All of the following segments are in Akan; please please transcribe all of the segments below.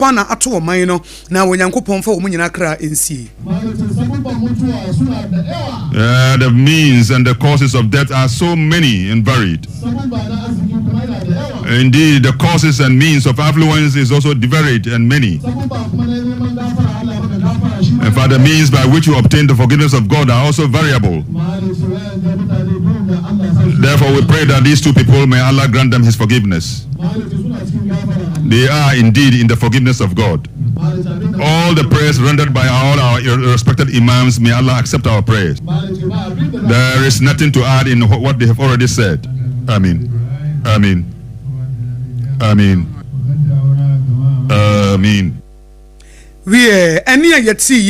Pana ato ɔman no na Onyankopɔn fa wo nyina kra ensie. The means and the causes of death are so many and varied. Indeed, the causes and means of affluence is also varied and many. In fact, the means by which you obtain the forgiveness of God are also variable. Therefore, we pray that these two people, may Allah grant them His forgiveness. They are indeed in the forgiveness of God. All the prayers rendered by all our respected imams, may Allah accept our prayers. There is nothing to add in what they have already said. Amen. Amen. Amen. Amen. We any yeti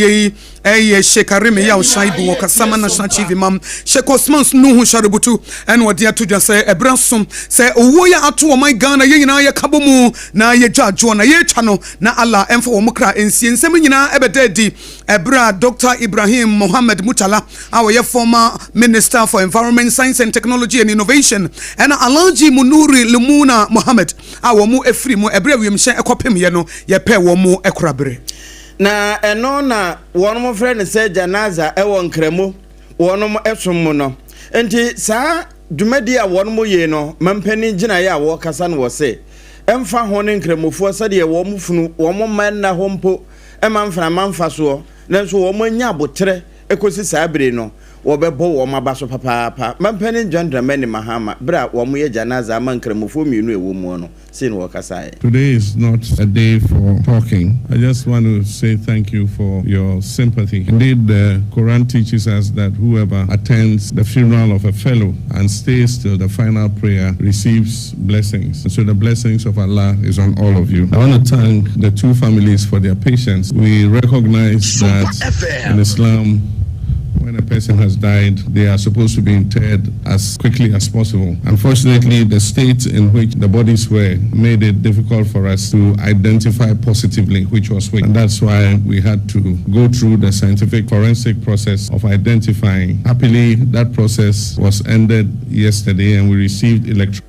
ye shekareme ya oshaibu wakasama national chief imam shekosmans nuhu sharubutu and what dia to just say ebransom say owo ya ato o my Ghana ye nyina ye kabomu na ye judge na ye chano na Allah emfo wo mukra ensie nsem nyina ebededi ebra Dr. Ibrahim Mohammed Mutala our ye former minister for environment science and technology and innovation and Alhaji Munuri Lumuna Mohammed awo mu efri mu ebra wiemhye ekopem ye no ye pe wo mu ekorabre na eno na wonom friend say janaza ewo nkremo wonom esum no enti saa dwumadi a wonom ye no mampani gina ye a wo kasa no wo se emfa ho ne nkremofo sade ye wo mfunu wo man na ho mpo emamfra manfa so nanso wo manya abotre ekosi saa bere no wo bebo wo mabaso papa mampani John Dramani Mahama bra wo mo ye janaza amankremofo mienu ewo mu no sin wo kasa. Today is not a day for talking. I just want to say thank you for your sympathy. Indeed, the Quran teaches us that whoever attends the funeral of a fellow and stays till the final prayer receives blessings. And so the blessings of Allah is on all of you. I want to thank the two families for their patience. We recognize that in Islam, when a person has died, they are supposed to be interred as quickly as possible. Unfortunately, the state in which the bodies were made it difficult for us to identify positively which was which. And that's why we had to go through the scientific forensic process of identifying. Happily, that process was ended yesterday and we received electronic.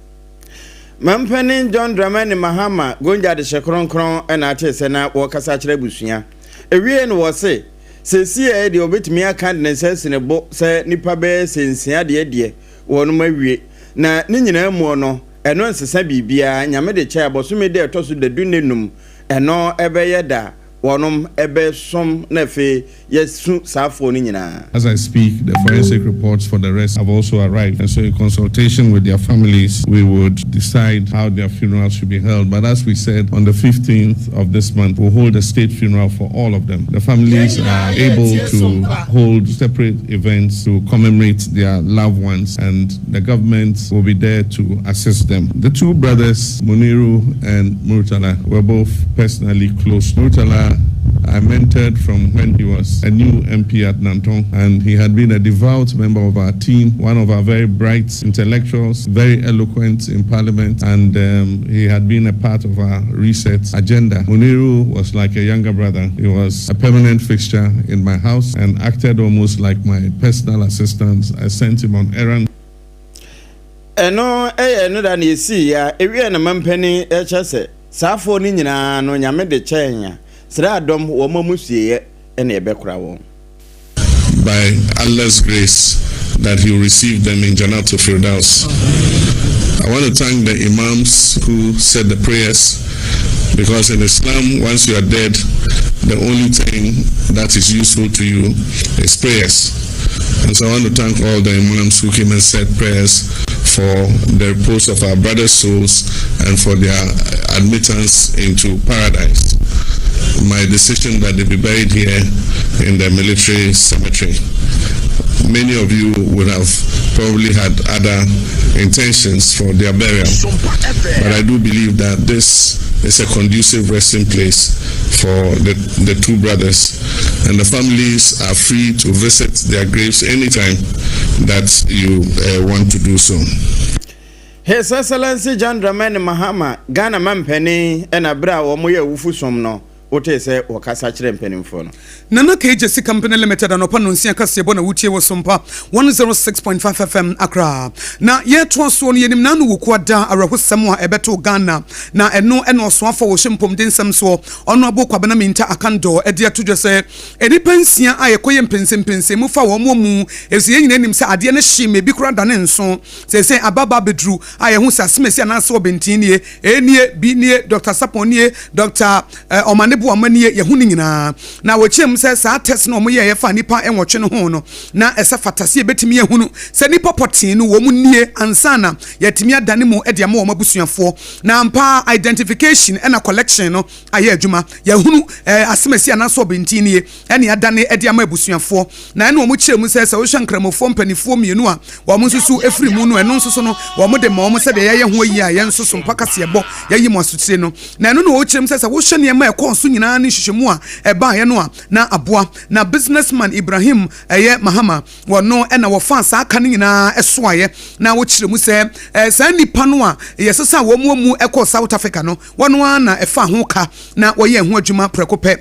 Mampani John Dramani Mahama gonja de shekronkron ena ate se na wo kasa kire busua. Ewie no wo se sesi e de obetimi aka de sense ne bo se nipa be sensia de wono mawie na ne nyina mu no eno nsesa bibia nyame de kya boso me de etoso de dunenum eno ebe yeda wonom ebe som na fe yesu safo ni nyina. As I speak, the forensic reports for the rest have also arrived, and so in consultation with their families we would decide how their funerals should be held. But as we said, on the 15th of this month we'll hold a state funeral for all of them. The families are able to hold separate events to commemorate their loved ones, and the government will be there to assist them. The two brothers, Muniru and Murtala, were both personally close. Murtala I mentored from when he was a new MP at Nantong, and he had been a devout member of our team, one of our very bright intellectuals, very eloquent in Parliament, and he had been a part of our reset agenda. Muniru was like a younger brother. He was a permanent fixture in my house and acted almost like my personal assistant. I sent him on errands. No da na esi ya ewie na mampani echese safo ni nyina no nyame de chenya sra adom wo mamusie ene ebekura won. By Allah's grace that He will receive them in Jannatul Firdaus. I want to thank the imams who said the prayers, because in Islam, once you are dead, the only thing that is useful to you is prayers. And so I want to thank all the imams who came and said prayers for the repose of our brothers' souls and for their admittance into paradise. My decision that they be buried here in the military cemetery. Many of you would have probably had other intentions for their burial, but I do believe that this is a conducive resting place for the two brothers, and the families are free to visit their graves anytime that you want to do so. His Excellency John Dramani Mahama, Ghana Mampeni, and Abra or Moya Wufusom no. wote sɛ wɔkasa kyerɛ mpanimfoɔ no Nana KJC Company Limited and Open Nsia Kasiebo na wutie wo Sompa 106.5 FM Accra. Na ye to so no yenim nanu wo kwada arahosam a ebeto Ghana na eno osoafo wo hyimpom densam so ono abokwabena minta akando ede atodwo se enipa nsia ayekoye mpensempense mu fa wo mu esi yenyina nim se ade ne hye me bi kura dane nso se ababa bedru ayehu sasemesi anase obentini enie bi nie Dr. Saponie Dr. Omanebo amanie yehu ni nyina na wo chem se sa test no mo ye fa nipa enwotwe no ho no na ese fatase ebetimi ehunu se nipa potin no wo mu nie ansana yetimi adane mu ede ama wo mabusuafo na ampa identification ena collection no aye adwuma yehunu asemesi anaso bentini ene adane ede ama abusuafo na ene wo mu chem se wo hwankramofo mpanifo mienu a wo mu susu efiri mu no eno nsoso no wo mu de ma wo se de ye ho yi a ye nsoso mpaka se ebo ye mu asotire no na eno no wo chem se wo hwe ne ma ekon so nyina ne hwehwemu a eba ye no a na aboa na businessman Ibrahim Mahama wono ena wo fa sa aka nyina esoaye na wo kiremu se sa nipa no a yesesa wo mu ekọ South Africa no wono na efa ho ka na wo ye ho adwuma prekope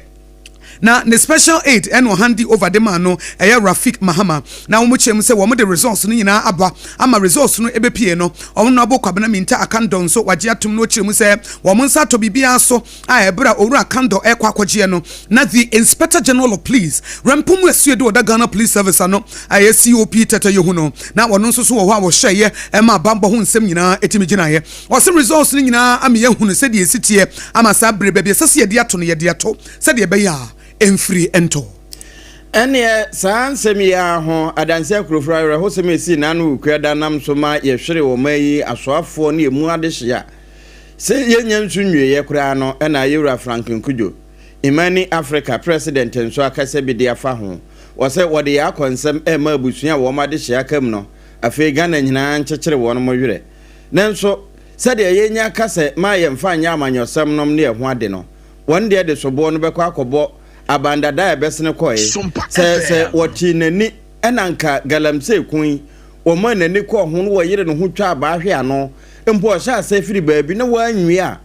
na the special aid eno handy over the man no Rafik Mahama na wo chem se wo mo the resource no nyina aba ama resource no ebepie no wo no abokwabena minta akandon so wagye atum no chem se wo mo nsa to bibia so a ebra oru akando ekwa akogye no na the Inspector General of Police rampum asuede oda Ghana Police Service ano COP tata yehu no na wono nso so wo ho a wo hyeye ema bambo ho nsem nyina etimi ginaye wo se resource no nyina am yehu no se de esitie ama sa brebe be se de ato no ye de ato se de be ya emfiri ento ene sansem ya ho adanse akurofra re ho semesi nanu kwada nam so ma ye hwere wo mayi asoafo ne emu adehia se yenya nsu nwie kura no na Yewura Franklin Kujo Imani Africa president nso akase bi de afa ho wo se wo de ya konsem ma abusua wo ma adehia kam no afi Ghana nyina nkyekere wo no mo hwere nanso se de yenya kase ma ye mfa nya amanyosam nom ne ho ade no won de sobo no bekọ akobo abandada ebesene koe se woti nani enanka galamse kun o ma nani ko ho no yire no ho twa ba hwe ano mpo sha se firi baabi na wanwi a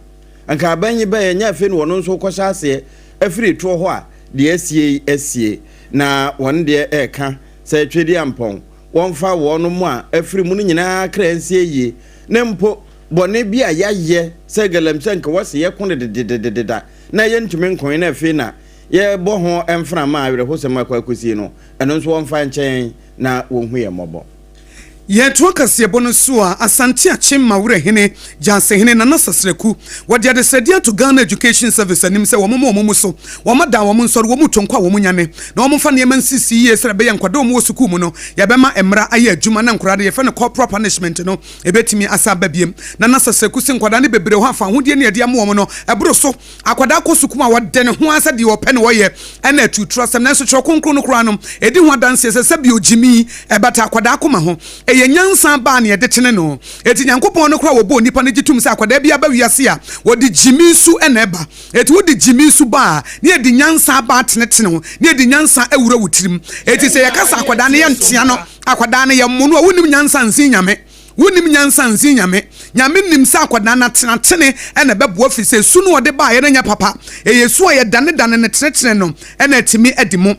anka abanyi ba nya fe no no nso ko sha se afiri to ho a de asie na won de eka se twedi ampon won fa wo no mu a afiri mu no nyina kransie yi ne mpo bone bi a yaye se galamse nka wose ye kun de na ye ntumi nkon na fe na ye bo ho emfra ma awere ho se makwa kosi no eno nso won fa nchen na won hu ye mobo ye to kasiebo no so a asante ache mawure hene janse hene na nasasreku wode ade sedia to Ghana Education Service anim se wo mo so wo mada wo nsoro wo mutonkwa wo nyane na wo mfa ne mansisi ye sere be ye nkwado wo suku mu no ye be ma emra aye adwuma na nkorade ye fe ne corporal punishment no ebetimi asaba biem na nasasreku se nkwada ne bebre ho afa hodie ne ye dia mo no ebro so akwada ko suku ma wode ne ho asa de wo pe ne wo ye ena atutrasem na so chronkron no kura no edi ho adanse se bi ogimi ebata akwada akoma ho ye nyansa ba ne de tene no eti nyankopon no kura wo bo nipa ne gitum se akwada bia ba wiase a wo de jimisu eneba eti wo de jimisu ba ne de nyansa ba tene ho ne de nyansa awura wutirim eti se yakasa akwada ne ye ntia no akwada ne ye mo no wonim nyansa nsi nyame wonim nyansa nsi nyame nim sa akwada na tene ena bebo afise su no de ba ye nya papa yesu a ye dane ne tene no ena timi edimo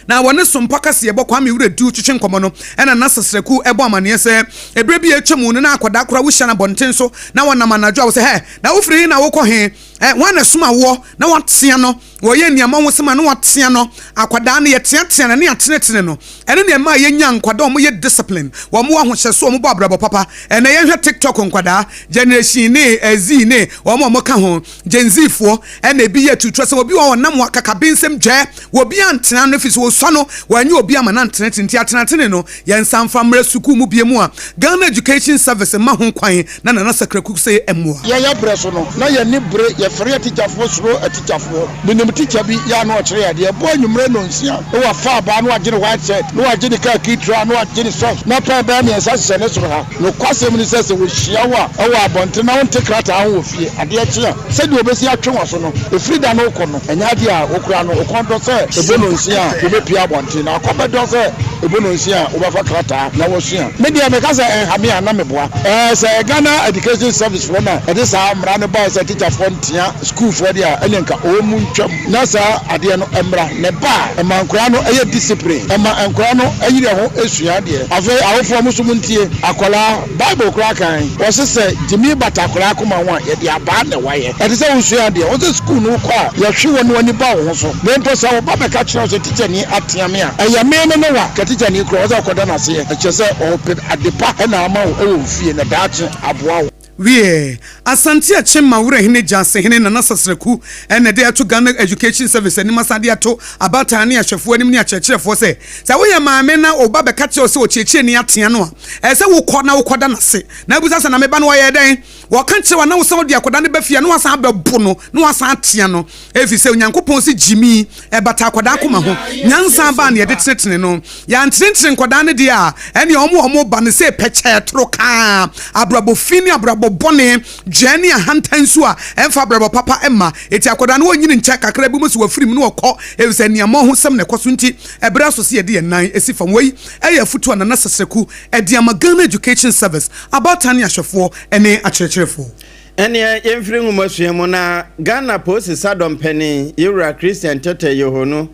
na wone Sompa kase bo kwa me wura du twetwe nkomo no ena nasasreku ebo amane se ebre bi atwemu no na akwada kora wo hya na bonten so na wona manadwo wo se he na wo firi na wo kɔ he wana suma wo na watea no wo ye niama wo sema na watea no akwada na ye teatea na ne atenetene no ene ne ma ye nya nkwada wo ye discipline wo mo ahohye so wo mo bo abrabo papa ene ye hwe TikTok nkwada generation ne ezi ne wo mo ka ho genzifo ene bi ye tutu se wo bi wo nam wakaka bensem gye wo bi antena no fisi wo so no wanyi obi ama na antenete nti atenetene no ye nsamfa mra suku mu bie mu a Ghana Education Service ma ho kwan na na sakraku se emwa ye breso no na ye ni bre ye free teacher for suro a teacher for minim teacher bi ya no kire ya de bo nwumre no nsia wo fa ba no agire white shirt no agire ka kitra no agire socks na pa ba ne sa se ne soro ha no kwasem ni se wo hia wa wo abonte na won tekrata ha wo fie ade a kire se de obesi atwe wo so no e free da no ko no enya de a wo kura no o kondo se e bo no nsia wo be pia abonte na akobedo se ebono nsia obafa krata na wosua media me kasa enhame na meboa say Ghana Education Service for na e dey sa mra ne ba say teacher for ntia school for dia enenka o mu ntwam na sa ade no emra ne ba e mankora no eye discipline e ma enkora no ayire ho esua de afa awofo mo so muntie akola Bible kora kan wo se Jimmy batakora akoma ho ye de aba na waye e dey say usua de o se school no kwa ye hwe woni woni ba wo so me mpo sa wo ba be ka kire so teacher ni atiame a eye me no wa ka teacher ni kro o za koda na se e che se o pe adepa na ama wo e wo fie na daache aboa wie asante a chema wura hene janse hene na nasasreku ene de ato Ghana Education Service ani masade ato abata ne ahwefo anim ne akyerkyerefo se wo ye maame na oba be ka kire se o kyerkyere ne atea no a se wo kɔ na wo kɔda na se na busa se na meba no wo ye den wo ka kire wa na wo se wo de akoda ne ba fie no wasan bɛbo no no wasan atea no efi se onyankopɔn se Jimmy e bata akoda akoma ho nyansa ba ne ye de tenetene no ya ntenetene nkoda ne de a ene omo ba ne se peche tro ka abrabo fini abrabo bone jeni ahantansu a emfa brabo papa emma eti akoda no onyini ncha kakra bi musu wafirim no okɔ evise niamo ho sem ne kɔso nti ebra so se ye de nan esi fam wei eya futu na nasaseku e de Ghana Education Service about tani ahwefo ene akyerkyerefo ene yemfiri ngumasua na Ghana Post Sadom Penny Yura Christian Tete Yehono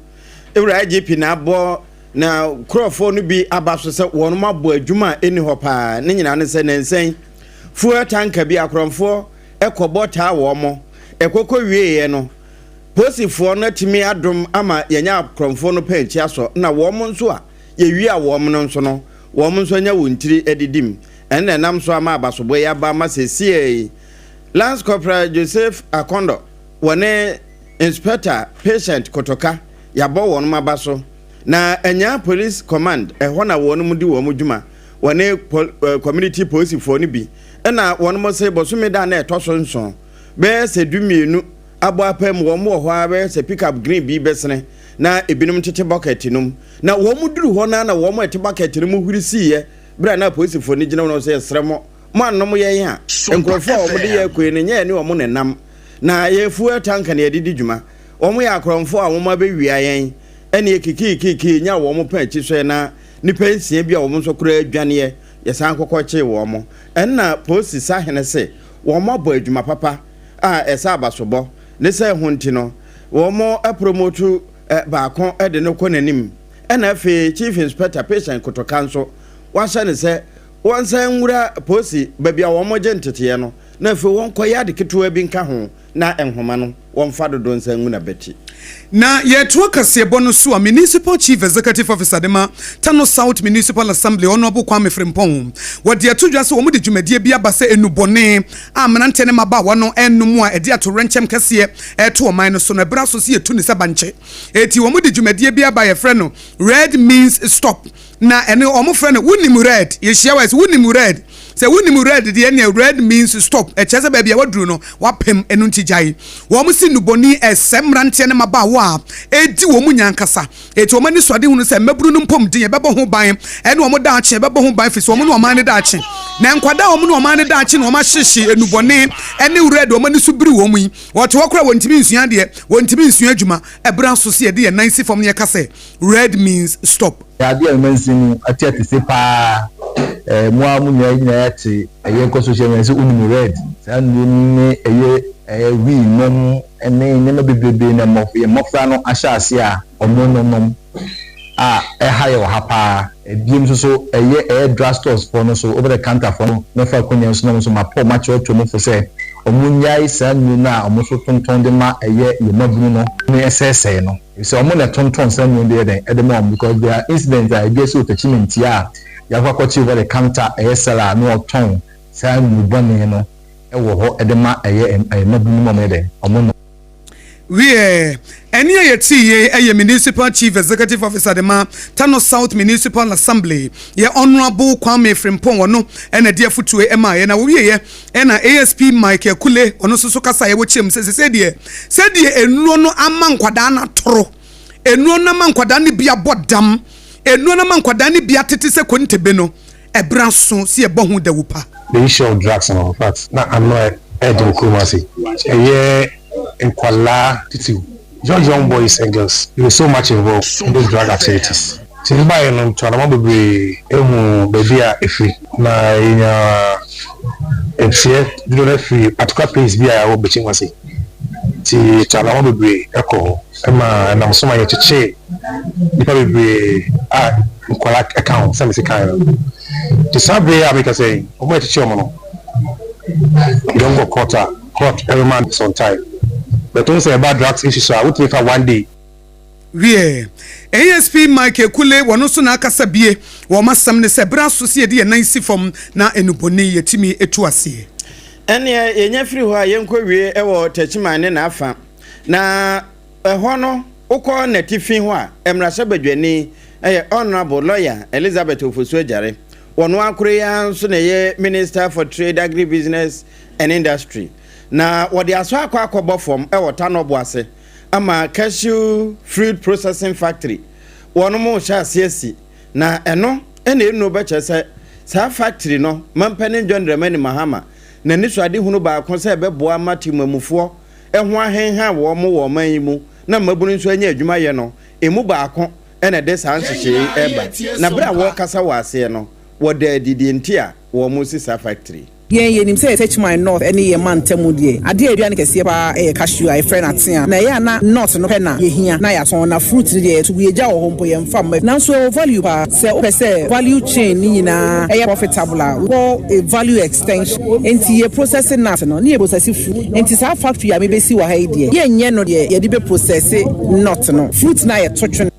Yura GP na abo na krofo no bi abaso se wonu mabo adwuma eni hopa ne nyina ne se nensen fuel tanker bi akromfo ekobota wo mo ekoko wieye no posifo no timi adom ama yenya akromfo no panchi aso na wo mo nso a ye wi a wo mo nso no wo mo nso nya wontiri edidim enne nam so ama abasobo ya ba masesie Lance Corporal Joseph Akondo wone inspector patient kotoka ya bo won mabaso na enya police command ehwo na won mu di wo mo dwuma wone community police fo no bi na won mo se bosume da na etoso nso be se dumienu abo apam wo mo ho a be se pick up green bi besene na ebinum tete bucket num na wo mu duru ho na wo mo ete bucket no mu huri siye bra na police fo ni gina no se sremo mo anom ye ya enkrofo wo mo de ye kwe ne wo mo nenam na ye fuel tank na ye didi dwuma wo mo ya akromfo a wo ma be wia yen ene ye kiki nya wo mo pa chi so na ni pensie bia wo mo so kura adwane ye san kokɔche wo mo enna posi sahene se wo mo bo adwuma papa a esa abasobɔ ne se honti no wo mo promote baako de ne kɔ nanim enna fe chief inspector patient kotokanso wa hye ne se won san wura posi babia wo mo gentete no na fe won kɔ yade ketewa bi nka ho na enhoma no won fa dodo nsan nguna beti na yeto kasebo no so a municipal chief executive officer dema Tano South Municipal Assembly honorable Kwame Frimpong wode atodwa se wo mu de dwumadie bia ba se enubone amnante ne maba wono enum a ede ato renchem kase eto oman no so na bra so se etu ne se banche eti wo mu de dwumadie bia ba ye frɛ no red means stop na ene omo frɛ no wunim red ye hia wise wunim red se wunim red de ene red means stop e chese ba bia waduru no wapem enu ntigyae wo mu si nuboni esemrante ne maba wo a edi wo mu nyankasa eti wo mani sode hunu se maburu no mpom din bebo ho ban ene wo mu da ache bebo ho ban fisi wo mu no man ne da ache na nkwada wo mu no man ne da ache no ma hyehye enubone ene red wo mani so biri wo mu yi wo to kora wontimi nsua de wontimi nsua adwuma ebra so se de ye nansi fom ne kase red means stop ya dia mansin atiati se pa mo nyina yati eye ko social media unum red san ni eye wi nom ene ne mabebebe na mofra no ahyase a omonomom a haye wo hapa biem so eye drugstores for no so over the counter for no fa konya so mapo match o tomo fo se omunyai san ni na omoso tonton de ma eye yemabunu no ne esese no so omo na tonton san ni de den edem because there are incidents that be so attachment ya yakwakochi over the counter sala no ton san ni bone no ewo ho edema eye mabunu mo me den omo we any ye municipal chief executive officer de ma Tano South Municipal Assembly ye honorable Kwame Frimpong ono ena dia futu ema ye na we ye ena ASP Mike Kule ono so kasa ye wo chem se de enuo no ama nkwada na toro enuo na ma nkwada ne bia bodam enuo na ma nkwada ne bia tete se kontebe no ebra so se ye bohu da wupa the issue of drugs and all that na anno edin kumasi in Kuala Titi, young boys and girls, you were so much involved in those drug activities. Timba no twana bebre ehu baby a efi na nya efie do na free particular place bi a wo bechi wase ti twana bebre eko ma na msoma ye cheche nipa bebre a nkwala account same se kan ti sabre a make say o mo cheche o mo no don't go court every man is on time but don't say about drugs issue so I would take for one day. Wie ASP Mike Kule wono so na akasa bie wo masam ne se bra so se de nan si fom na enuboni yetimi etu ase ene yenya firi ho a yenko wie e wo tachimane na afa na ho no ukọ na tifi ho a emrase badwani honorable lawyer Elizabeth Ofosu Ajare wono akure ya so na ye Minister for Trade, Agribusiness and Industry na wode aso akọ fom e wo tanobo ase ama cashew fruit processing factory wono mo sha asiesi na eno enu be chese sa factory no mampane John Dramani Mahama na niso ade hunu ba kon se beboa matimamufo eho ahenha wo mo wo manyimu na mabunu nso anya adwuma ye no emu ba kon ene de sa nhyehyɛ eba na bra wo kasa wa ase no wo da didi ntia wo mo sisa factory yen nim say touch my north any ye man temu die ade aduane kese pa cashew ai friend atia na ye na north no pe na ye hia na ya ton na fruit die to ye ja wo hompo ye mfam na so value pa say o pese value chain ni nyina profitable wo a value extension enti ye processing nut no ni ye process fruit enti sa factory a me be si wa ha die ye nye no die ye di be process nut no fruit na ye totwe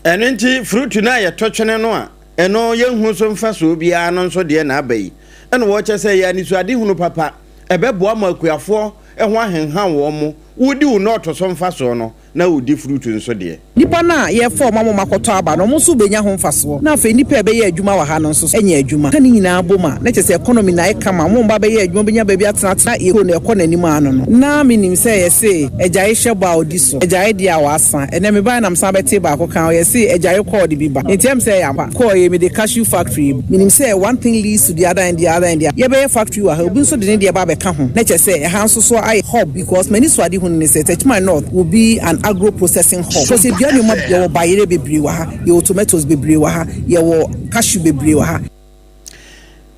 enti fruit na ye totwe no a eno ye hu so mfa so bia no so de na abai ene wo che say ya ni so ade hunu papa ebeboa ma akuafo eho ahenhan wo mo wudi wo not so mfa so no na wudi fruit nso de nipa na ye form mama makoto aba no mo so benya ho mfaso na afa nipa ebe ye adwuma wa ha no nso enya adwuma kan nyina aboma na che say economy na kama mo mba be ye adwuma benya ba bi atena ye ko na ekonanim ano no na minim say ye say ejaye hweba odiso ejaye dia wa asa ene me ba na msa bete ba ko kan ye say ejaye call de biba entem say ya pa call ye me the cashew factory minim say one thing leads to the other and the other and the ye be factory wa ha obi nso de dia ba be ka ho na che say ha nso so ai hub because many swadi hu ne say touch my north will be an agro processing hub so say bia no ma bia bayere bebre wa ha ye tomatoes bebre wa ha ye wo cashew bebre wa ha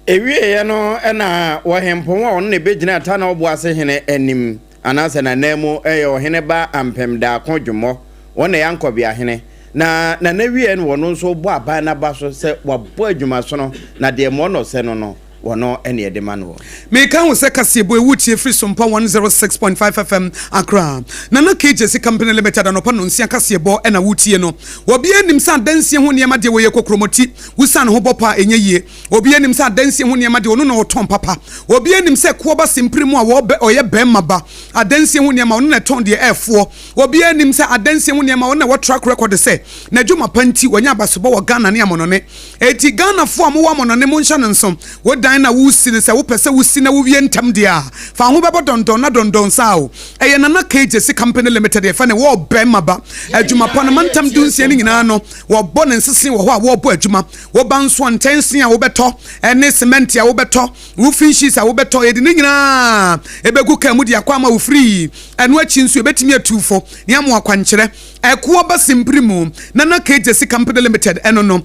ewie ye no na wo hempon wa on ne begina ta na obo ase hene anim anase na nemu ye ohene ba ampem da akodwumo wona yankobia hene na wie no wono so bo aba na ba so se wabo adwuma so no na de mo no se no wono ene edema no me kan wo se kasebo ewutie free Sompa 106.5 FM Accra na KJC company limited anopa no nsia kasebo na wutie no obi anim sa dansie ho niam de wo ye kokromoti wusan ho bopa enye yie obi anim sa dansie ho niam de ono na oton papa obi anim se ko ba simpremu a wo oye bemma ba adansie ho niam ono na ton de efo obi anim se adansie ho niam ono na wo track record se na dwuma panti wonya abasobo wo Ghana ne amonone eti Ghana fo amowo amonone mo nhya nsom wo na wusi ne se wo pese wusi na wo wie ntam dia fa ho bebo dondon na dondon sao eye na KJC company limited e fa ne wo bemma ba adwuma panamantam dunsie ne nyina no wo bo ne nsese wo ho a wo bo adwuma wo banso ntense a wo beto ene cement a wo beto roofing sheets a wo beto e de ne nyina ebegu ka mu dia kwa ma wo free eno achi nso ebetimi atufo ne amo akwankyere eko ba simprimu na KJC company limited eno no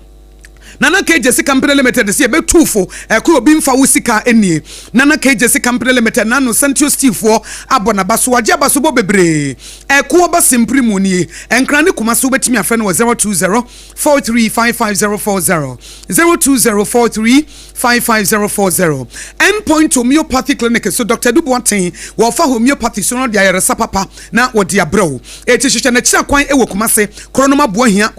Nana KJC Company Limited si ebe tufo ekuro bimfa wusika enie Nana KJC Company Limited nano Central Steel for abona baso waje baso bo bebre eko ba simprimu ni enkrane kuma so betimi afa no 02043554040 02043554040 endpoint homeopathy clinic so Dr. Dubuantin wo fa homeopathy so no dia yeresa papa na wo dia bro eti hwehwe na kira kwan ewo kuma se kronoma boahia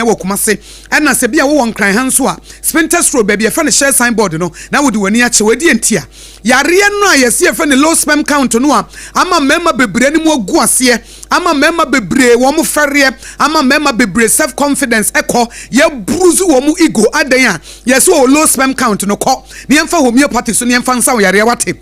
wo kuma se ena se bia wo wonkran hanso a spinter stroke baby e fa ne share signboard no na wo di wani a che wadi entia yare no a yesi e fa ne low sperm count no a ama mema bebre ni mu ogu ase ama mema bebre wo mu fere ama mema bebre self confidence eko ye bruzu wo mu ego adan a yesi wo low sperm count no ko ne emfa homeopathy so ne emfa nsa wo yare wate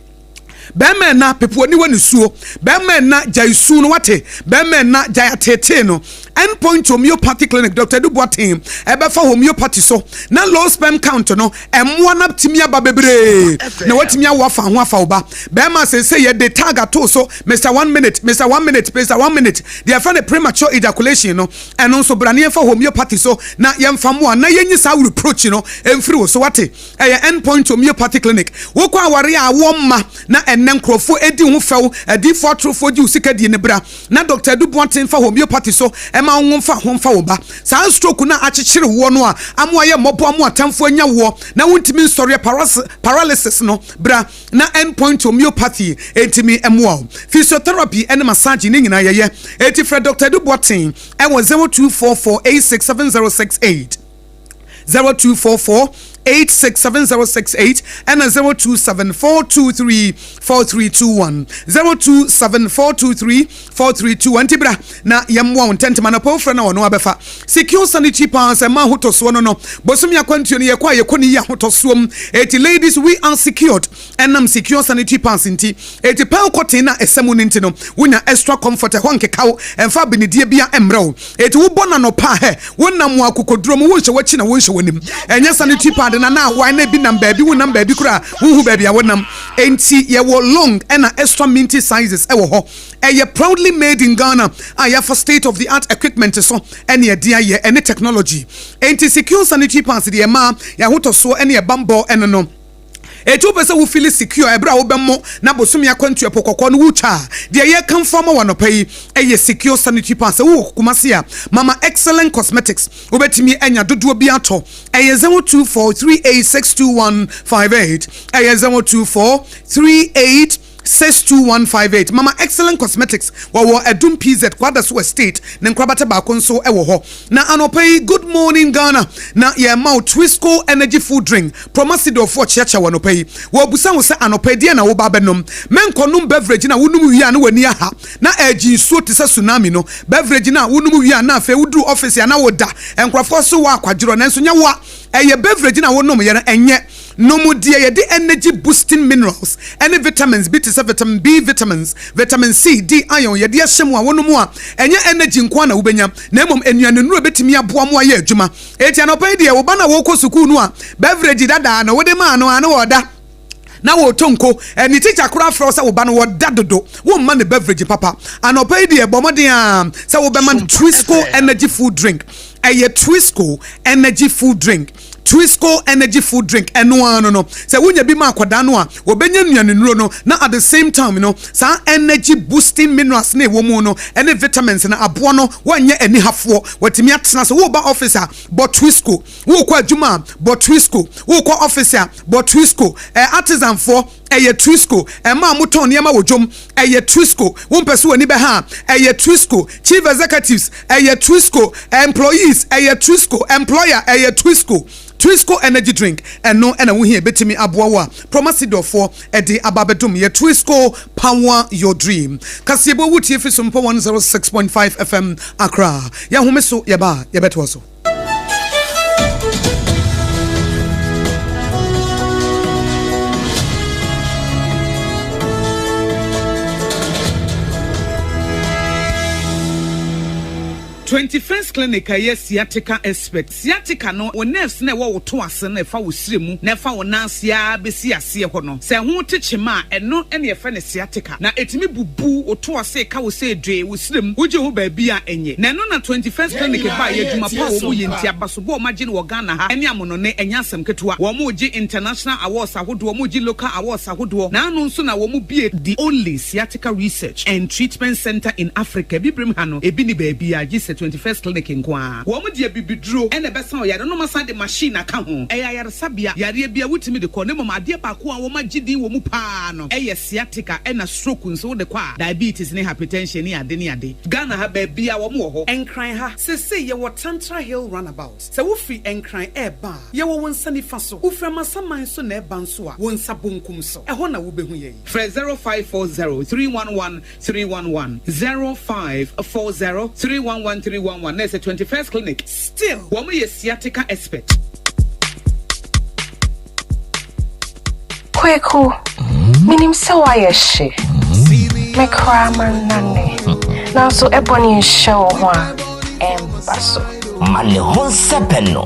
Bema na pepo ni wani suo bema na jaisu no wate bema na jayatete no Endpoint Homeopathy Clinic Dr. Duboatin ebefa homeopathy so na low sperm count no emwa na timia ba bebre na watimia wafa ho afa oba be ma say ye the tag ato so Mr. 1 minute Mr. 1 minute Mr. 1 minute they find a premature ejaculation no and also brane fa homeopathy so na yemfa mo na yenyi sa reproach no emfiri wo so wate Endpoint Homeopathy Clinic wo kwa aware a wo ma na enen krofo edi ho few edi for trofo di usika di ne bra na Dr. Duboatin fa homeopathy so ema wo fa ho fa wo ba sa stroke na achichire wo no a amo aye mobo amo atamfo anya wo na wontimi story paralysis no bra na Endpoint Homeopathy etimi emo physiotherapy and massage ni nyina ye eti fra Dr. Duboatin e wo 0244867068 0244867068 and 0274234321 0274234321 tibra na yamwa untentema na pofra na wono abefa secure sanitary pass ma hotoso no bosumi akwantuo ne yekwa yekoni ya hotoso eti ladies we are secured and am secure sanitary pass nti eti pa kotin na esemu nti no wunya extra comfort honke kawo emfa benedie bia emrew eti wo bona no pa he wonam akokodro mo wo hye wachi na wo hye wanim enya sanitary pad na why na bi number bi wo number bi kura hu baby a wonam enti ye wo long and extra minty sizes e wo ho ye proudly made in Ghana for state of the art equipment so any dia ye any technology enti secure sanitary pads de ma ya hoto so any bambo eno no etu pese wo feel secure ebra wo bemmo na bosumi akwantu epokokko no wucha de ye kan fama wono pai eye secure sanitary pads wo kumase a mama excellent cosmetics obetimi enya dodo bi ato eye 0243862158 eye 0243862158 mama excellent cosmetics wo edum pz kwada so estate ne nkrabata ba konso ewo ho na anopai good morning Ghana na ye ma Twisco energy food drink promasido for chiacha wanopai wo busa wo se anopai de na wo ba benom menkonum beverage na wonum wi a na wani aha na agi so te se tsunami no beverage na wonum wi a na afa wudru office ya na woda enkrafo so wa akwadiro nanso nya wa eye beverage na wonum ye na enye no mu dia ye de energy boosting minerals any vitamins B7 vitamin B vitamins vitamin C D iron ye de hyem a wono mu a enye energy nko na wobenya na emom enuane nuru betimi aboa mu aye adwuma eti anopai de wo ba na wo ko school nu a beverage dada na wo de ma no ana woda na wo tonko ni teacher kura fro se wo ba no wo dadodo wo ma ne beverage papa anopai de bomoden a se wo be man Twisco energy food drink eye Twisco energy food drink Twisco energy food drink eno no say wunya bi ma akoda no a obenya nuane nuro no na at the same time sa energy boosting minerals na ewo mu no ene vitamins na abo no wanya ani hafo watimi atena so wo ba officer but Twisco wo kwa adwuma but Twisco wo kwa officer but Twisco artisan for eye Twisco ma moton ne ma wodwom eye Twisco wo mpese wani be ha eye Twisco chief executives eye Twisco employees eye Twisco employer eye Twisco energy drink eno ena wo hia betimi aboawa promasido for ede ababedum ye Twisco power your dream kasebo wutie fi Sompa 106.5 FM Accra ya homeso ye ba ye beto so 21st clinic aye sciatica expert sciatica no wo nerves na wo to ase na fa wo siremu na fa wo nansia besi ase ho no se ho techema eno ene ye fa ne sciatica na etimi bubu wo to ase ka wo se dwe wo siremu wo je ho ba bi a enye na no na 21st clinic ba ye dwuma pa wo mu yenti abaso bo ma je ne wo Ghana ha ene amono ne enya asem ketua wo mu je international awards ahodo wo mu je local awards ahodo na anu nso na wo mu bie the only sciatica research and treatment center in Africa bibrim ha no ebi ni ba bi a je 21st clinic nkwa wo mu de bibiduro ene besa o yare no masa de machine aka ho yare sabia yare bia wutimi de ko ne mama ade ba ko a wo magidi wo mu pa no sciatica ena stroke nso de kwa diabetes ne hypertension ne ade Ghana ha ba bia wo mu ho enkran ha se ye wo Tantra Hill runabout se wo free enkran eba ye wo wonsa ni fa so wo frama saman so na eba nso a wonsa bonkum so ho na wo behu ye 0540311311 0540311311 There's a 21st clinic. Still, woman is sciatica expert. Kweku, minim se why she. Me cry man nane. Now so ebony show one. Embasso. Manihon Sepeno.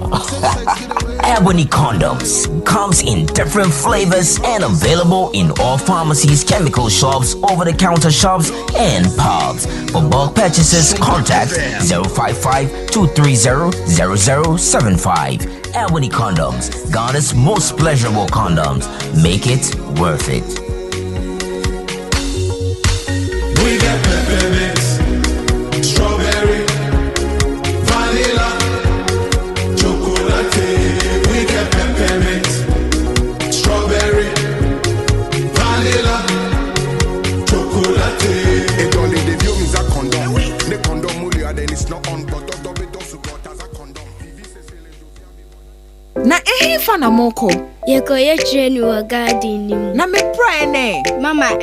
Ebony Condoms comes in different flavors and available in all pharmacies, chemical shops, over-the-counter shops, and pubs. For bulk purchases, contact 055-230-0075. Ebony Condoms, Ghana's most pleasurable condoms. Make it worth it. We get peppermint, strawberry, vanilla, chocolate. We get peppermint, strawberry, vanilla, chocolate. It only the view is a condom. The condom mulia then it's not on, but it does support as a condom. Na fana moko. Yeko ye train wa garden ni. Na me pray ne. Mama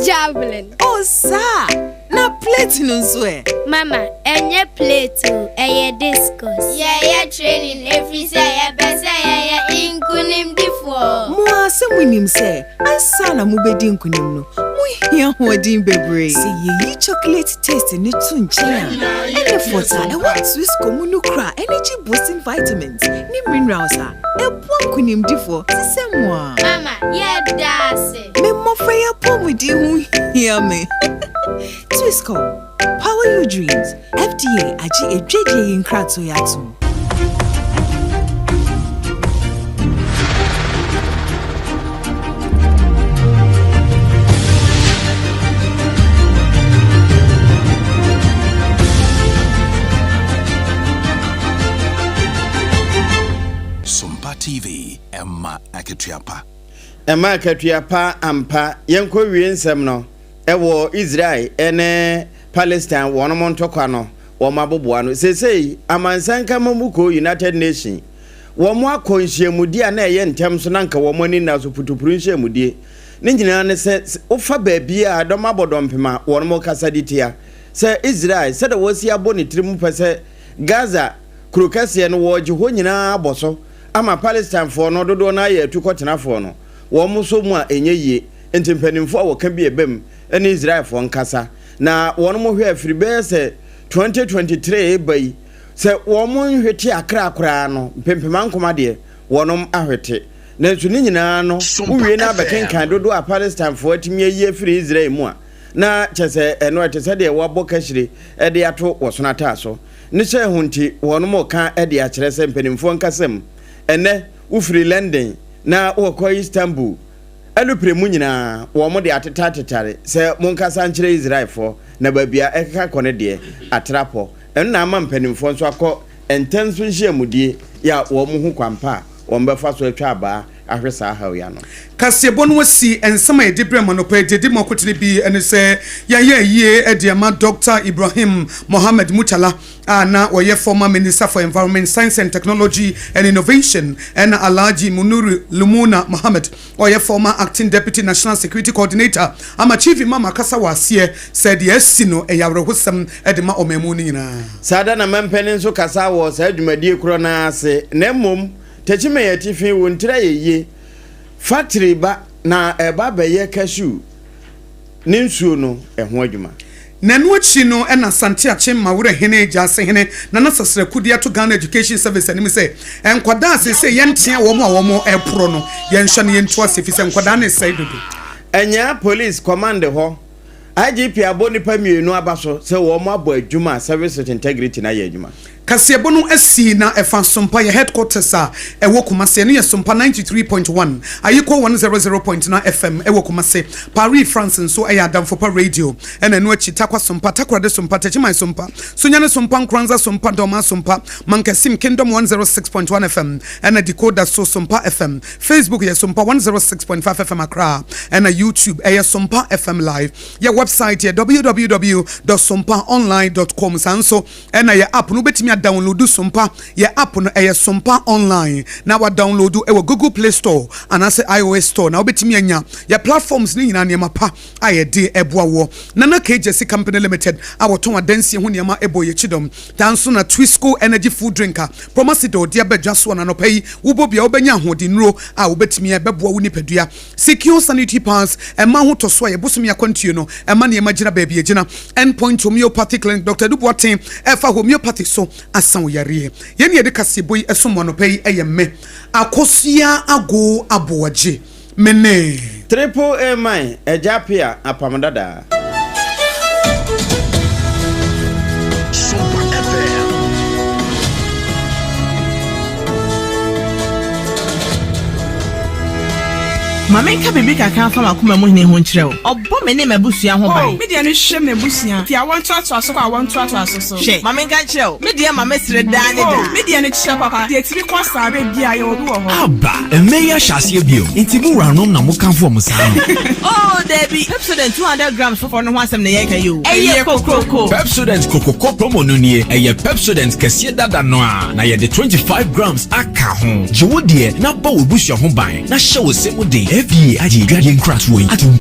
javelin. Oh sa. Na plate nso e. Mama enye plate o, eye discus. Ye training every say ye bese ye inkunim difo. Mo asem se. Ansa na mo bedi inkunim no. Mo hia hodin bebre. Say ye chocolate taste ni tun chia. Ene fota e what Swiss comunu kra energy boosting vitamins. Ni minerals a. E bon kunim difo. Sisemwa. Mama, ye dase. Me mo freya pomudi hu hia me. Twisco, power your dreams. FDA aji ejeje in kratso yatu. Sompa TV, Emma Akosua. Emma Akosua ampa yenko wiensem no. Ewo Israel ene Palestine wono montokwa no wo maboboa no sesei amansanka mamuko United Nation wo mo akonhyiamudi a na eye ntem so nanka wo mo ni na so putupuru nhyiamudi ne nyina ne se ofa baabi a dom abodompema wono mo kasa ditia se Israel se da wosi abo ne trimu pese Gaza krokase no wo gye ho nyina aboso ama Palestine fo no dodo na ye atukotena fo no wo mo so mu a enye yie entimpanimfo a wo ka bi ebem ene Israel fo nkasa na wono mo hwe afiribe se 2023 bai se wo mo hwete akra no pempema nkoma de wono ahwete na nso ni nyina no uwie na bekenkan dodo a Palestine fo atimi ayi afiri Israel mu a na chese eno etese de wo aboka hire e de ato wosonata so ne hye hunti wono mo ka e de a kire se mpanimfo nkasam ene ufiri London na wo ko Istanbul alupre mu nyina wo mo de atetatetare se monkasa nkire Israel fo na babia ekeka kone de atrapo eno na ama mpanimfo nso akọ entenso nhyiamudie ya wo mo hu kwampa wo mbefa so atwa aba ahwesa hawya no kasebo no wasi ensama edibrem no pa dedi mokotene bi ene se yeye ediama Dr. Ibrahim Mohammed Mutala na oye former minister for environment science and technology and innovation and Alhaji Munuru Lumuna Mohammed oye former acting deputy national security coordinator ama chief imam akasa wasie said yes no eyawrehosam edema omemu ni nyina sada na mempene nso kasa wo sa adwumadie kro na ase na mom techime yetifi wontira yeye factory ba na eba beye cashew ninsuo no eho adwuma nanu achi no ena sante ache mawure hene jase hene na nasasre kudia to Ghana Education Service anim se enkwada se yentia wo mo epro no yenhwa ne yentu asefi se enkwada na sai dodo enya police command ho IGP aboni pa mienu abaso se wo mo abo adwuma service with integrity na ye adwuma Kasebo no asi na efa Sompa ye headquarters a ewo Kumase no ye Sompa 93.1 ayiko 100.9 FM ewo Kumase Paris France so eya Adamfo pa radio ena no achi takwa Sompa takwa de Sompa techiman Sompa sunyane Sompa nkranza Sompa doma Sompa Mankasim Kingdom 106.1 FM ena decoder so Sompa FM Facebook ye Sompa 106.5 FM Accra ena YouTube eya Sompa FM live ye website ye www.sompaonline.com sanso ena ye app no betimi download Sompa ye app no Sompa online na wa download e Google Play Store and as iOS Store na obetimi anya ye platforms ni nyina niam pa aye de eboa wo Nana KJC Company Limited awoton adansi ho niam ebo ye chidom tanso na Twisco Energy Food Drinker promosido de abadwa so na no pay wo bia obenya hodinro a obetimi ebeboa wo nipadua secure sanitary pass ema ho to so ye bosom ya kwantuo no ema ne ema gina baby ye gina endpoint homeopathy clinic Dr. Duboaten efa homeopathy so asan yare ye ne de kasebo yi esomo no pay me Akosua ago Aboagye mene Triple A mine Odehyieba Apam Dadaa Mamenka bibi kakra fa makoma mu hene ho nkyerɛw ɔbɔ me ne mabusua ho ban me de no hwɛ mabusua ti awon to aso so awon to aso so hwɛ mamenka nkyerɛw me de ma mesere daa ne da me de no kyerɛ papa de tiri kwa sabe bia ye obi wɔ hɔ aba emeya hyase bio nti mu wuranom na mo kanfo mo saa oh Debbie Pepsodent 200 grams for no ho asɛm na yɛ ka yo ɛyɛ kokoko Pepsodent kokoko promo no nie ɛyɛ Pepsodent kɛse dada no a na yɛ de 25 grams aka ho gyewo de na ba wo busua ho ban na hyɛ wo semu de FBA aji gradient crash way atu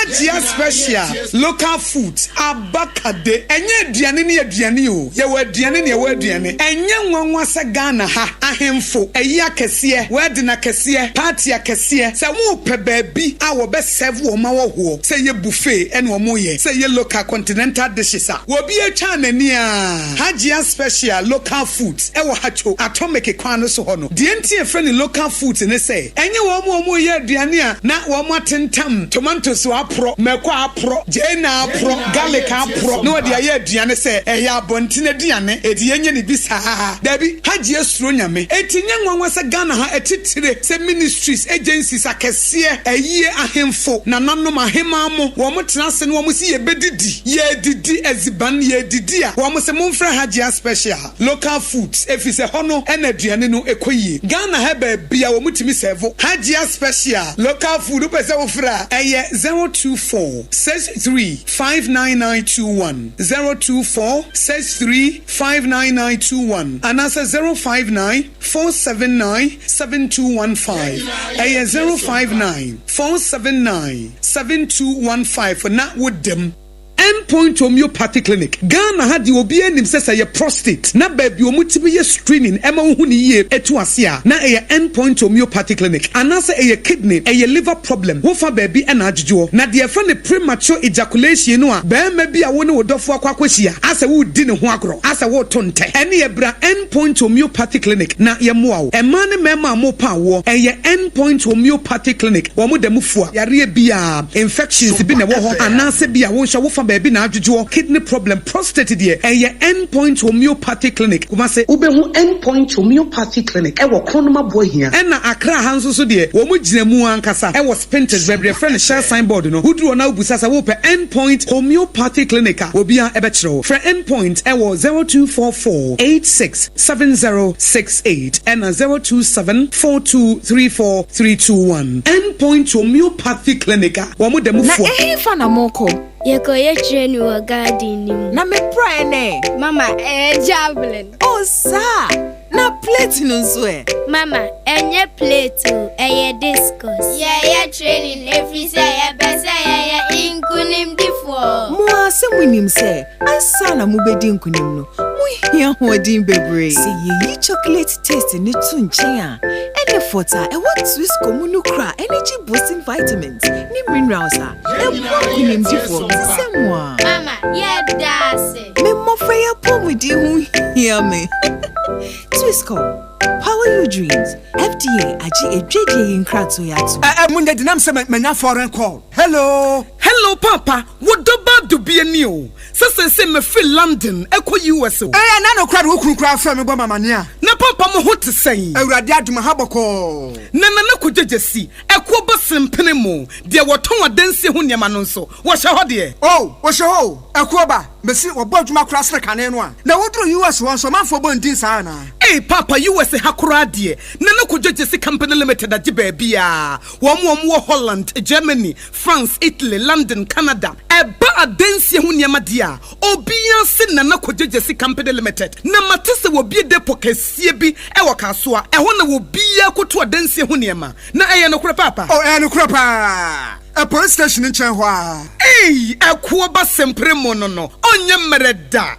Odehyieba special local foods abakade enye aduane ne aduane o ye wa aduane ne ye wa aduane enye nwanwa se Ghana ha ahemfo eyi akese word na akese party akese se wo pe baabi a wo be serve wo ma wo ho se ye buffet ene wo mo ye se ye local continental dishes a wo bi atwa nani a Odehyieba special local foods e wo hacho atomic kwan no so ho no de ntie fre ne local foods ne se enye wo mo ye aduane a na wo mo atentam tomatoes apro meko apro jena apro garlic apro no de aye aduane se eya abontine aduane edi yenye ne bisa dabi Odehyieba suro nyame etinye nwanwa se Ghana ha etitire se ministries agencies akese eye ahemfo na nanom ahema mo wo mo tenase no wo mo si ye bedidi ye didi eziban ye didi a wo mo se momfra Odehyieba special local foods efise hono ena aduane no ekoyie Ghana ha ba bia wo mutimi serve Odehyieba special local food pese wo fra eye 02463599921 02463599921 and answer 05947972115 05947972115 for not with them Endpoint homeopathy clinic Ghana had the obi enim say ye prostate na baby omutimi ye screening ema hu ni ye etu ase a na ye endpoint homeopathy clinic anase ye kidney ye liver problem wo fa baby na adjujo na de fa ne premature ejaculation no a ba ma bi a wo ne wodofo akwakwahia ase wo di ne ho agro ase wo to nte ene ye bra endpoint homeopathy clinic na ye moa wo ema ne mema mo pa wo ye endpoint homeopathy clinic wo mo dem fua yare bia infections bi ne wo ho anase bia wo hwa wo fa baby na adjujo kidney problem prostate de endpoint homeopathy clinic kuma se ubehu endpoint homeopathy clinic e wo kronoma bohia e na Accra hanso so de wo mo ginamu ankasa e wo spintex bebre friend share signboard no huduro na ubusasa wo pe endpoint homeopathy clinic a obi a ebe kire wo for endpoint e wo 0244867068 and 0274234321 endpoint homeopathy clinic a wo mo dem fo na fa na moko Yekoye training wa garden na me pray ne mama javelin oh sa na plate no so mama enye plate o discus ye training every say ye bese ye inkunim difo mo asemunim se ansa na mo bedi inkunim no mo hia hodin bebre se ye chocolate taste ne tu nchen a ene fota e what Swiss comunu kra energy boosting vitamins ni minerals a e inkunim difo se moi mama ye dase me mo fe ya pomudi hu hia me Twisco, power your dreams. FDA, aji ejeje in krato yatu. Munde dinam se menya foreign call. Hello. Hello, Papa. What do bad to be a new? Say me feel London, echo US. Na no crowd who crowd from me bo mamania. Na Papa mo hot to say. Awurade aduma haboko. Na kujeje si. Ekwo bosim penemo. De woton adansi ho niam no so. Wo hye ho de. Oh, wo hye ho. Ekwo ba. Mesi obo adwuma kura sere kane no a. Na wodro US won so manfo bo ndin sa na. Hey papa US hakura de. Na no kojejesi company limited agi baabia. Wo Holland, Germany, France, Italy, London, Canada. Eba adensie hu niam de a. Obia se na kojejesi company limited. Na matese wo bie depo kesie bi e wo Akosua. E ho na wo bia koto adensie hu niam. Na eye no kura papa. Oh, eye no kura pa. A police station in Chenhua. Hey, akuoba sempre mono no. Onye mereda.